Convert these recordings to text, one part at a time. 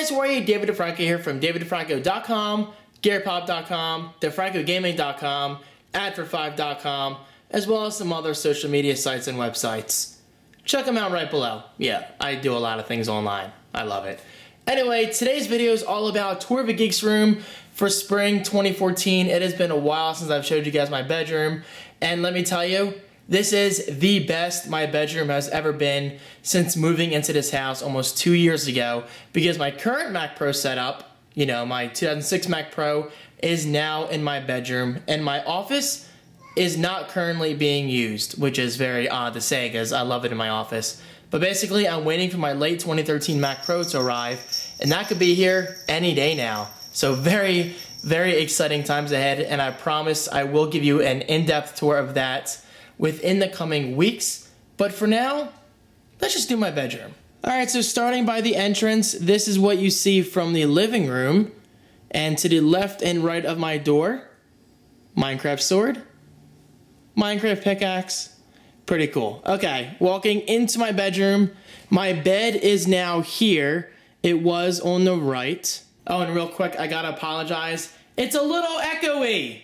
guys, how are you? David DeFranco here from daviddefranco.com, GaryPop.com, DeFrancoGaming.com, AdFor5.com, as well as some other social media sites and websites. Check them out right below. Yeah, I do a lot of things online. I love it. Anyway, today's video is all about Tour of a Geek's room for spring 2014. It has been a while since I've showed you guys my bedroom, and let me tell you, this is the best my bedroom has ever been since moving into this house almost 2 years ago, because my current Mac Pro setup, you know, my 2006 Mac Pro, is now in my bedroom, and my office is not currently being used, which is very odd to say because I love it in my office. But basically, I'm waiting for my late 2013 Mac Pro to arrive, and that could be here any day now. So very, very exciting times ahead, and I promise I will give you an in-depth tour of that within the coming weeks. But for now, let's just do my bedroom. Alright, so starting by the entrance, this is what you see from the living room. And to the left and right of my door, Minecraft sword, Minecraft pickaxe. Pretty cool. Okay, walking into my bedroom, my bed is now here. It was on the right. Oh, and real quick, I gotta apologize. It's a little echoey.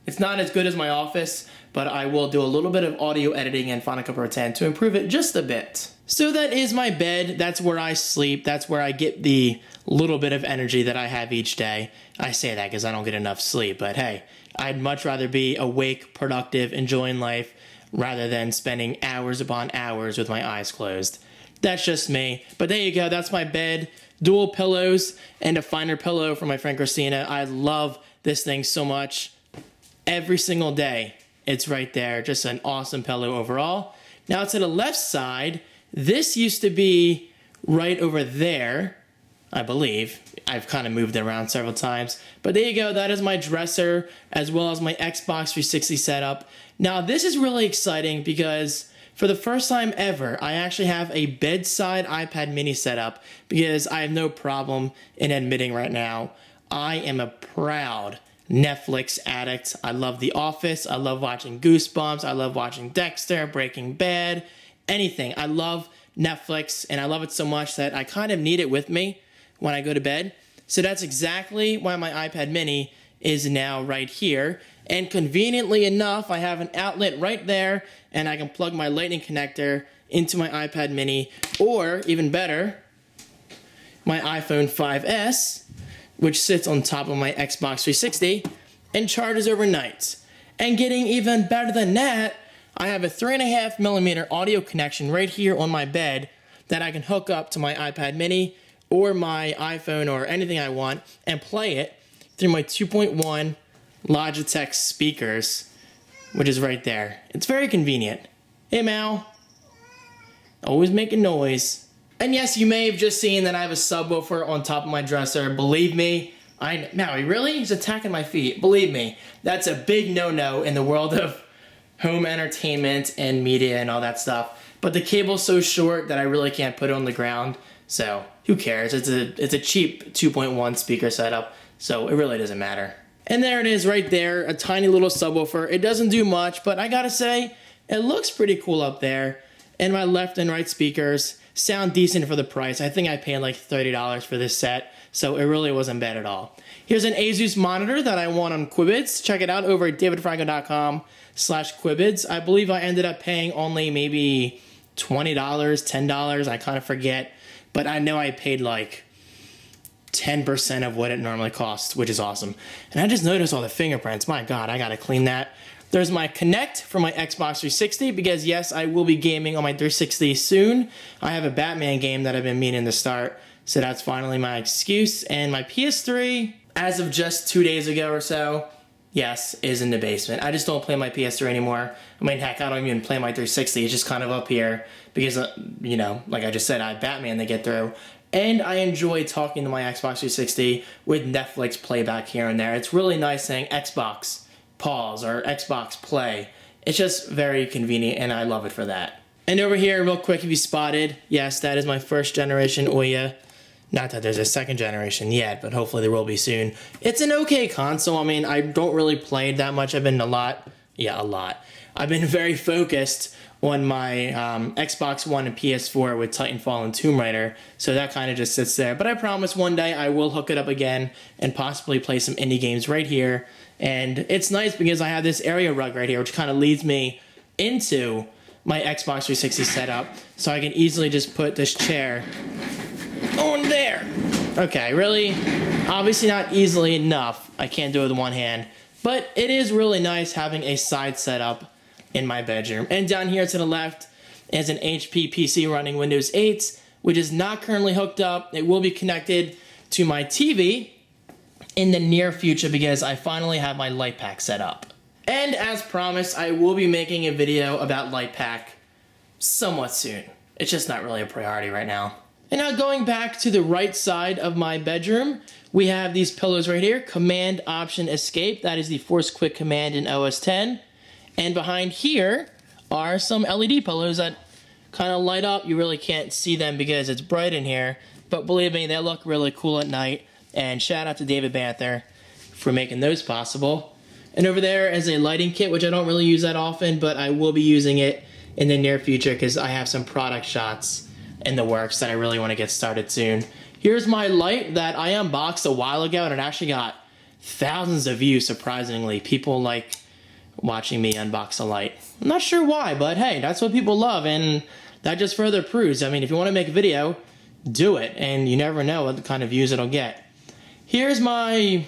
It's not as good as my office, but I will do a little bit of audio editing in Final Cut Pro 10 to improve it just a bit. So that is my bed. That's where I sleep. That's where I get the little bit of energy that I have each day. I say that because I don't get enough sleep, but hey, I'd much rather be awake, productive, enjoying life, rather than spending hours upon hours with my eyes closed. That's just me. But there you go. That's my bed. Dual pillows and a finer pillow from my friend Christina. I love this thing so much. Every single day, it's right there. Just an awesome pillow overall. Now to the left side, this used to be right over there, I believe. I've kind of moved it around several times. But there you go. That is my dresser, as well as my Xbox 360 setup. Now this is really exciting because for the first time ever, I actually have a bedside iPad mini setup, because I have no problem in admitting right now, I am a proud Netflix addict. I love The Office. I love watching Goosebumps. I love watching Dexter, Breaking Bad, anything. I love Netflix, and I love it so much that I kind of need it with me when I go to bed. So that's exactly why my iPad mini is now right here. And conveniently enough, I have an outlet right there, and I can plug my lightning connector into my iPad mini, or even better, my iPhone 5S, which sits on top of my Xbox 360 and charges overnight. And getting even better than that, I have a 3.5mm audio connection right here on my bed that I can hook up to my iPad mini or my iPhone or anything I want and play it through my 2.1 Logitech speakers, which is right there. It's very convenient. Hey, Mal. Always making noise. And yes, you may have just seen that I have a subwoofer on top of my dresser. Believe me, Maui, really? He's attacking my feet. Believe me, that's a big no-no in the world of home entertainment and media and all that stuff. But the cable's so short that I really can't put it on the ground, so who cares? It's a cheap 2.1 speaker setup, so it really doesn't matter. And there it is right there, a tiny little subwoofer. It doesn't do much, but I gotta say, it looks pretty cool up there. And my left and right speakers sound decent for the price. I think I paid like $30 for this set, so it really wasn't bad at all. Here's an Asus monitor that I won on Quibids. Check it out over at davidfranco.com/Quibids. I believe I ended up paying only maybe $20, $10, I kind of forget. But I know I paid like 10% of what it normally costs, which is awesome. And I just noticed all the fingerprints. My God, I gotta clean that. There's my Kinect for my Xbox 360, because yes, I will be gaming on my 360 soon. I have a Batman game that I've been meaning to start, so that's finally my excuse. And my PS3, as of just 2 days ago or so, yes, is in the basement. I just don't play my PS3 anymore. I mean, heck, I don't even play my 360. It's just kind of up here because, you know, like I just said, I have Batman to get through. And I enjoy talking to my Xbox 360 with Netflix playback here and there. It's really nice saying Xbox pause or Xbox play. It's just very convenient, and I love it for that. And over here, real quick, if you spotted, yes, that is my first generation Ouya. Not that there's a second generation yet, but hopefully there will be soon. It's an okay console. I mean, I don't really play it that much. I've been a lot. I've been very focused on my Xbox One and PS4 with Titanfall and Tomb Raider, so that kind of just sits there. But I promise one day I will hook it up again and possibly play some indie games right here. And it's nice because I have this area rug right here, which kind of leads me into my Xbox 360 setup, so I can easily just put this chair on there. Okay, really, obviously not easily enough. I can't do it with one hand, but it is really nice having a side setup in my bedroom. And down here to the left is an HP PC running Windows 8, which is not currently hooked up. It will be connected to my TV in the near future because I finally have my light pack set up. And as promised, I will be making a video about light pack somewhat soon. It's just not really a priority right now. And now going back to the right side of my bedroom, we have these pillows right here, Command Option Escape. That is the Force Quick command in OS X. And behind here are some LED pillows that kind of light up. You really can't see them because it's bright in here, but believe me, they look really cool at night. And shout out to David Banther for making those possible. And over there is a lighting kit, which I don't really use that often, but I will be using it in the near future because I have some product shots in the works that I really want to get started soon. Here's my light that I unboxed a while ago, and it actually got thousands of views, surprisingly. People like watching me unbox a light. I'm not sure why, but hey, that's what people love, and that just further proves, I mean, if you want to make a video, do it, and you never know what kind of views it'll get. Here's my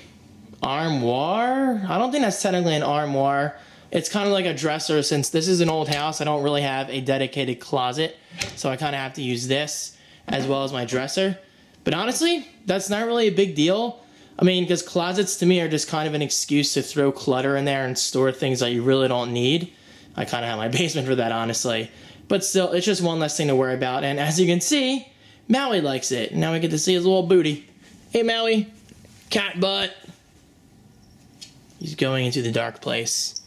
armoire. I don't think that's technically an armoire. It's kind of like a dresser. Since this is an old house, I don't really have a dedicated closet, so I kind of have to use this as well as my dresser. But honestly, that's not really a big deal. I mean, because closets to me are just kind of an excuse to throw clutter in there and store things that you really don't need. I kind of have my basement for that, honestly. But still, it's just one less thing to worry about. And as you can see, Maui likes it. Now we get to see his little booty. Hey, Maui. Cat butt. He's going into the dark place.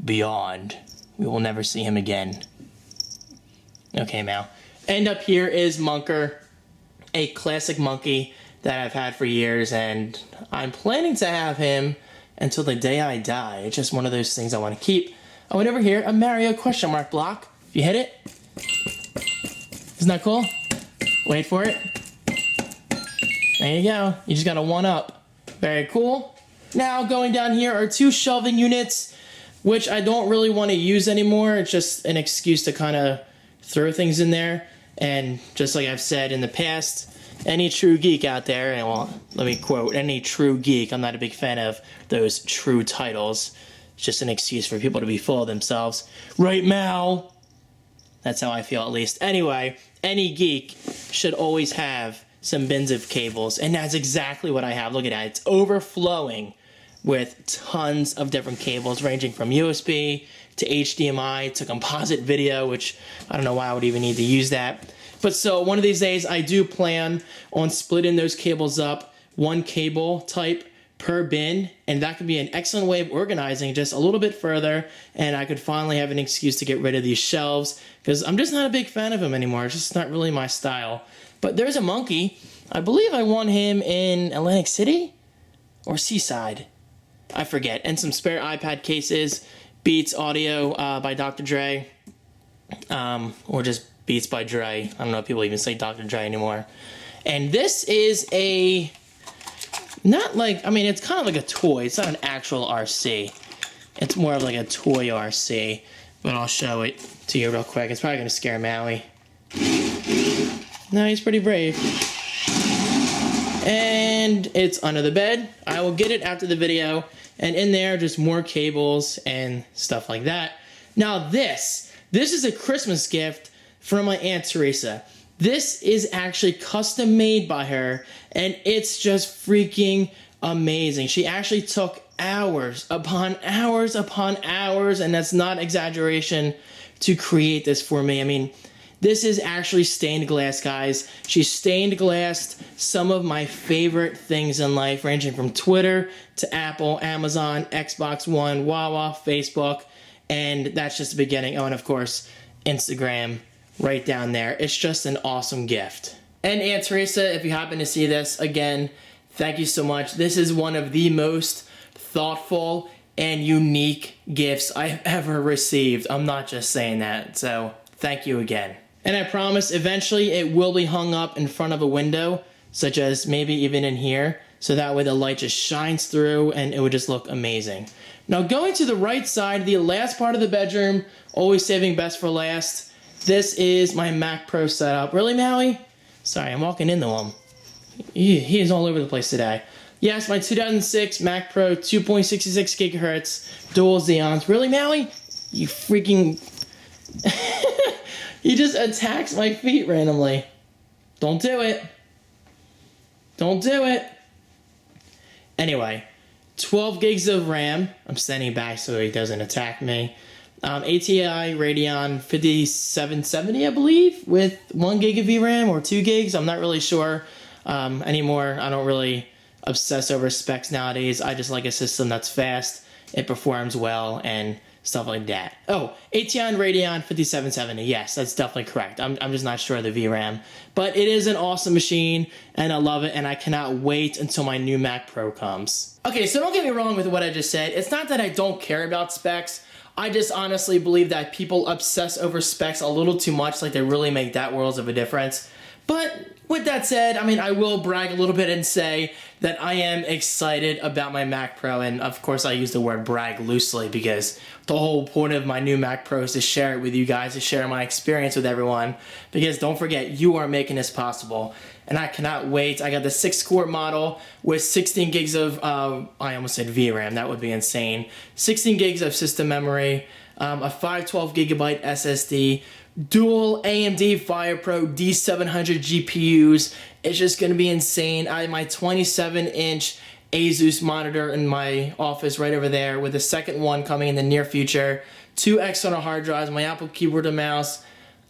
Beyond. We will never see him again. Okay, Mal. And up here is Munker, a classic monkey that I've had for years, and I'm planning to have him until the day I die. It's just one of those things I want to keep. I went over here, a Mario question mark block. If you hit it, isn't that cool? Wait for it. There you go. You just got a 1-up. Very cool. Now going down here are 2 shelving units, which I don't really want to use anymore. It's just an excuse to kind of throw things in there. And just like I've said in the past, any true geek out there, and well, let me quote, any true geek, I'm not a big fan of those true titles. It's just an excuse for people to be full of themselves. Right, Mal? That's how I feel, at least. Anyway, any geek should always have some bins of cables, and that's exactly what I have. Look at that. It's overflowing with tons of different cables, ranging from USB to HDMI to composite video, which I don't know why I would even need to use that. But so one of these days I do plan on splitting those cables up, 1 cable type per bin, and that could be an excellent way of organizing just a little bit further, and I could finally have an excuse to get rid of these shelves, because I'm just not a big fan of them anymore. It's just not really my style. But there's a monkey. I believe I won him in Atlantic City or Seaside. I forget. And some spare iPad cases, Beats Audio by Dr. Dre, or just Beats by Dre. I don't know if people even say Dr. Dre anymore. And this is a, not like, I mean, it's kind of like a toy. It's not an actual RC. It's more of like a toy RC. But I'll show it to you real quick. It's probably going to scare Maui. No, he's pretty brave. And it's under the bed. I will get it after the video. And in there, just more cables and stuff like that. Now this is a Christmas gift from my Aunt Teresa. This is actually custom made by her, and it's just freaking amazing. She actually took hours upon hours upon hours, and that's not exaggeration, to create this for me. I mean, this is actually stained glass, guys. She stained glassed some of my favorite things in life, ranging from Twitter to Apple, Amazon, Xbox One, Wawa, Facebook, and that's just the beginning. Oh, and of course, Instagram right down there. It's just an awesome gift. And Aunt Teresa, if you happen to see this, again, thank you so much. This is one of the most thoughtful and unique gifts I've ever received. I'm not just saying that, so thank you again. And I promise eventually it will be hung up in front of a window, such as maybe even in here, so that way the light just shines through and it would just look amazing. Now going to the right side, the last part of the bedroom, always saving best for last, this is my Mac Pro setup. Really, Maui? Sorry, I'm walking into him. He is all over the place today. Yes, my 2006 Mac Pro 2.66 gigahertz dual Xeons. Really, Maui? You freaking... He just attacks my feet randomly. Don't do it. Don't do it. Anyway, 12 gigs of RAM. I'm standing back so he doesn't attack me. ATI Radeon 5770, I believe, with 1 gig of VRAM or 2 gigs. I'm not really sure anymore. I don't really obsess over specs nowadays. I just like a system that's fast, it performs well, and stuff like that. Oh, ATI Radeon 5770. Yes, that's definitely correct. I'm just not sure of the VRAM. But it is an awesome machine, and I love it, and I cannot wait until my new Mac Pro comes. Okay, so don't get me wrong with what I just said. It's not that I don't care about specs. I just honestly believe that people obsess over specs a little too much, like they really make that worlds of a difference. But with that said, I mean, I will brag a little bit and say that I am excited about my Mac Pro, and of course I use the word brag loosely because the whole point of my new Mac Pro is to share it with you guys, to share my experience with everyone, because don't forget, you are making this possible, and I cannot wait. I got the 6-core model with 16 gigs of, I almost said VRAM, that would be insane, 16 gigs of system memory, a 512 gigabyte SSD, dual AMD FirePro D700 GPUs. It's just going to be insane. I have my 27-inch Asus monitor in my office right over there with a second one coming in the near future. 2 external hard drives, my Apple keyboard and mouse.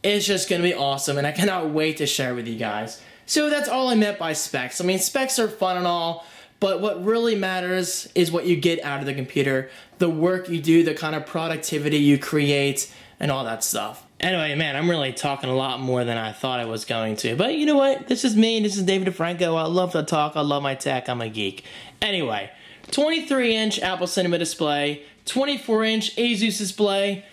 It's just going to be awesome, and I cannot wait to share with you guys. So that's all I meant by specs. I mean, specs are fun and all, but what really matters is what you get out of the computer, the work you do, the kind of productivity you create, and all that stuff. Anyway, man, I'm really talking a lot more than I thought I was going to. But you know what? This is me. This is David Franco. I love to talk. I love my tech. I'm a geek. Anyway, 23-inch Apple Cinema display, 24-inch Asus display.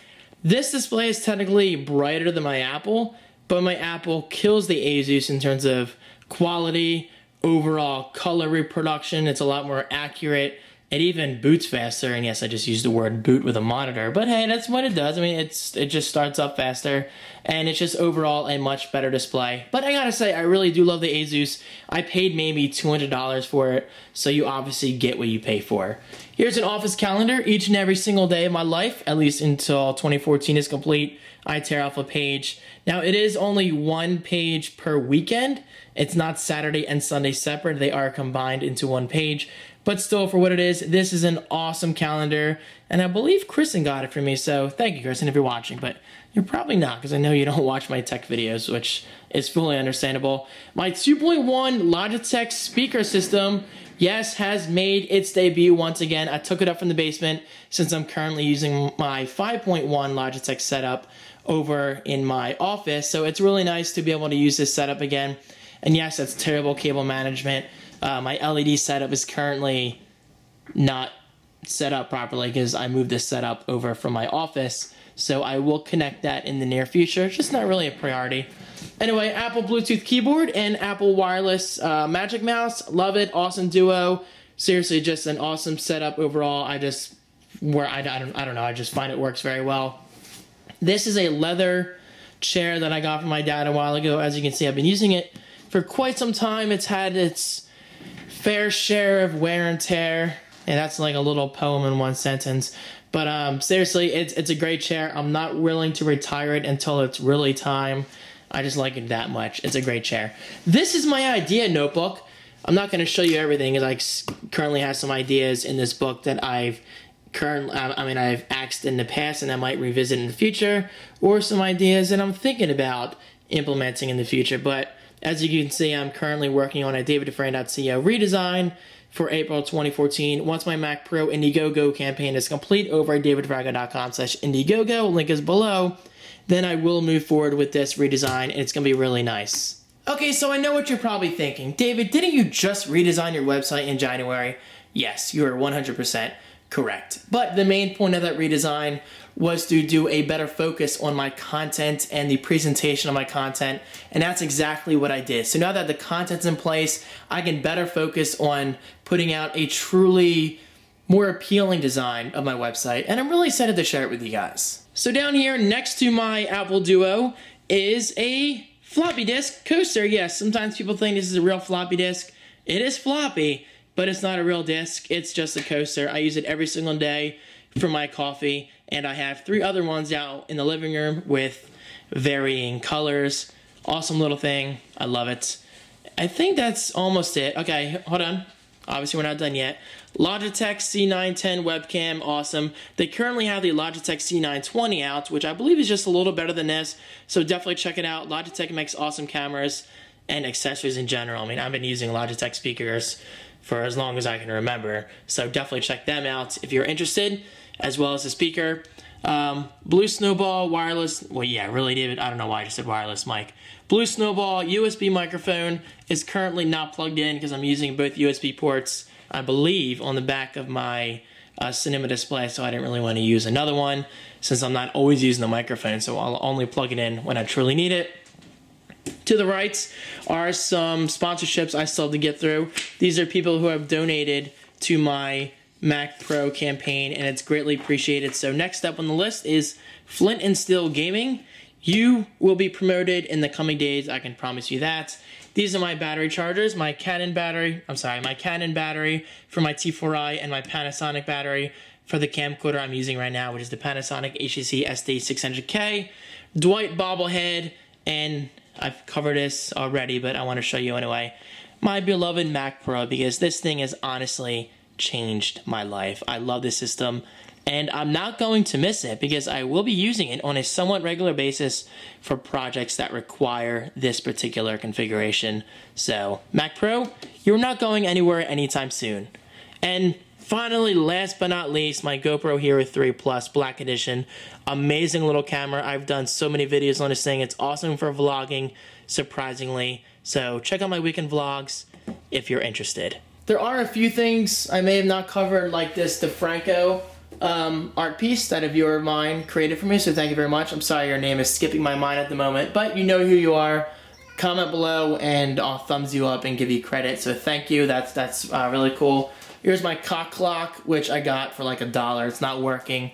This display is technically brighter than my Apple, but my Apple kills the Asus in terms of quality, overall color reproduction. It's a lot more accurate. It even boots faster, and yes, I just used the word boot with a monitor, but hey, that's what it does. I mean, it just starts up faster, and it's just overall a much better display. But I gotta say, I really do love the Asus. I paid maybe $200 for it, so you obviously get what you pay for. Here's an office calendar. Each and every single day of my life, at least until 2014 is complete, I tear off a page. Now, it is only 1 page per weekend. It's not Saturday and Sunday separate. They are combined into 1 page. But still, for what it is, this is an awesome calendar, and I believe Kristen got it for me, so thank you, Kristen, if you're watching, but you're probably not, because I know you don't watch my tech videos, which is fully understandable. My 2.1 Logitech speaker system, yes, has made its debut once again. I took it up from the basement, since I'm currently using my 5.1 Logitech setup over in my office, so it's really nice to be able to use this setup again. And yes, that's terrible cable management. My LED setup is currently not set up properly because I moved this setup over from my office, so I will connect that in the near future. It's just not really a priority. Anyway, Apple Bluetooth keyboard and Apple wireless Magic Mouse. Love it. Awesome duo. Seriously, just an awesome setup overall. I don't know. I just find it works very well. This is a leather chair that I got from my dad a while ago. As you can see, I've been using it for quite some time. It's had its fair share of wear and tear, and that's like a little poem in one sentence. But seriously, it's a great chair. I'm not willing to retire it until it's really time. I just like it that much. It's a great chair. This is my idea notebook. I'm not going to show you everything, as I currently have some ideas in this book that I've axed in the past and I might revisit in the future, or some ideas that I'm thinking about implementing in the future. But as you can see, I'm currently working on a daviddefran.co redesign for April 2014. Once my Mac Pro Indiegogo campaign is complete over at davidfranco.com/Indiegogo, link is below, then I will move forward with this redesign, and it's going to be really nice. Okay, so I know what you're probably thinking. David, didn't you just redesign your website in January? Yes, you are 100%. correct. But the main point of that redesign was to do a better focus on my content and the presentation of my content, and that's exactly what I did. So now that the content's in place, I can better focus on putting out a truly more appealing design of my website, and I'm really excited to share it with you guys. So down here next to my Apple Duo is a floppy disk coaster. Yes, sometimes people think this is a real floppy disk. It is floppy, but it's not a real disk. It's just a coaster. I use it every single day for my coffee, and I have 3 other ones out in the living room with varying colors. Awesome little thing. I love it. I think that's almost it. Okay, hold on. Obviously, we're not done yet. Logitech C910 webcam, awesome. They currently have the Logitech C920 out, which I believe is just a little better than this, so definitely check it out. Logitech makes awesome cameras and accessories in general. I mean, I've been using Logitech speakers for as long as I can remember, so definitely check them out if you're interested, as well as the speaker. Blue Snowball wireless, well, yeah, really, David, I don't know why I just said wireless mic. Blue Snowball USB microphone is currently not plugged in because I'm using both USB ports, I believe, on the back of my cinema display, so I didn't really want to use another one since I'm not always using the microphone, so I'll only plug it in when I truly need it. To the right are some sponsorships I still have to get through. These are people who have donated to my Mac Pro campaign, and it's greatly appreciated. So next up on the list is Flint and Steel Gaming. You will be promoted in the coming days, I can promise you that. These are my battery chargers, my Canon battery for my T4i and my Panasonic battery for the camcorder I'm using right now, which is the Panasonic HTC SD600K. Dwight bobblehead, and I've covered this already, but I want to show you anyway. My beloved Mac Pro, because this thing has honestly changed my life. I love this system, and I'm not going to miss it because I will be using it on a somewhat regular basis for projects that require this particular configuration. So, Mac Pro, you're not going anywhere anytime soon. And finally, last but not least, my GoPro Hero 3 Plus Black Edition. Amazing little camera. I've done so many videos on this thing. It's awesome for vlogging, surprisingly. So check out my weekend vlogs if you're interested. There are a few things I may have not covered, like this, the Franco art piece that a viewer of mine created for me, so thank you very much. I'm sorry your name is skipping my mind at the moment, but you know who you are. Comment below and I'll thumbs you up and give you credit, so thank you. That's really cool. Here's my cock clock, which I got for like $1. It's not working,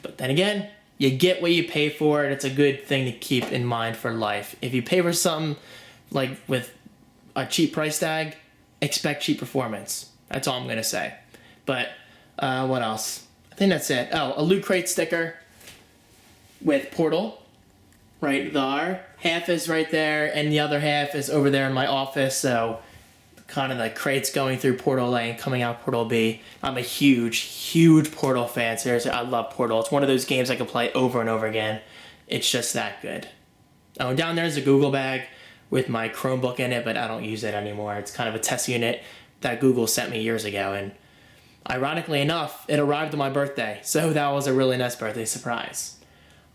but then again, you get what you pay for, and it's a good thing to keep in mind for life. If you pay for something like with a cheap price tag, expect cheap performance. That's all I'm gonna say. But what else? I think that's it. Oh, a Loot Crate sticker with Portal right there. Half is right there, and the other half is over there in my office, so kind of the crates going through Portal A and coming out Portal B. I'm a huge Portal fan. Seriously, I love Portal. It's one of those games I can play over and over again. It's just that good. Oh, and down there's a Google bag with my Chromebook in it, but I don't use it anymore. It's kind of a test unit that Google sent me years ago, and ironically enough, it arrived on my birthday, so that was a really nice birthday surprise.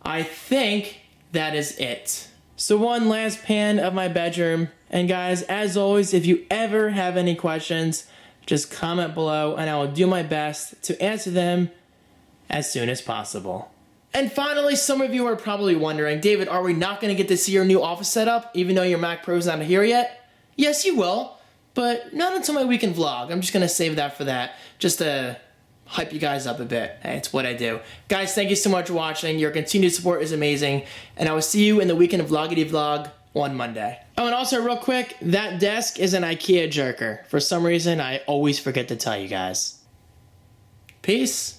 I think that is it. So one last pan of my bedroom, and guys, as always, if you ever have any questions, just comment below and I will do my best to answer them as soon as possible. And finally, some of you are probably wondering, David, are we not going to get to see your new office setup even though your Mac Pro's not here yet? Yes, you will, but not until my weekend vlog. I'm just going to save that for that, just to hype you guys up a bit. Hey, it's what I do. Guys, thank you so much for watching. Your continued support is amazing, and I will see you in the weekend vloggity vlog on Monday. Oh, and also real quick, that desk is an IKEA jerker. For some reason, I always forget to tell you guys. Peace.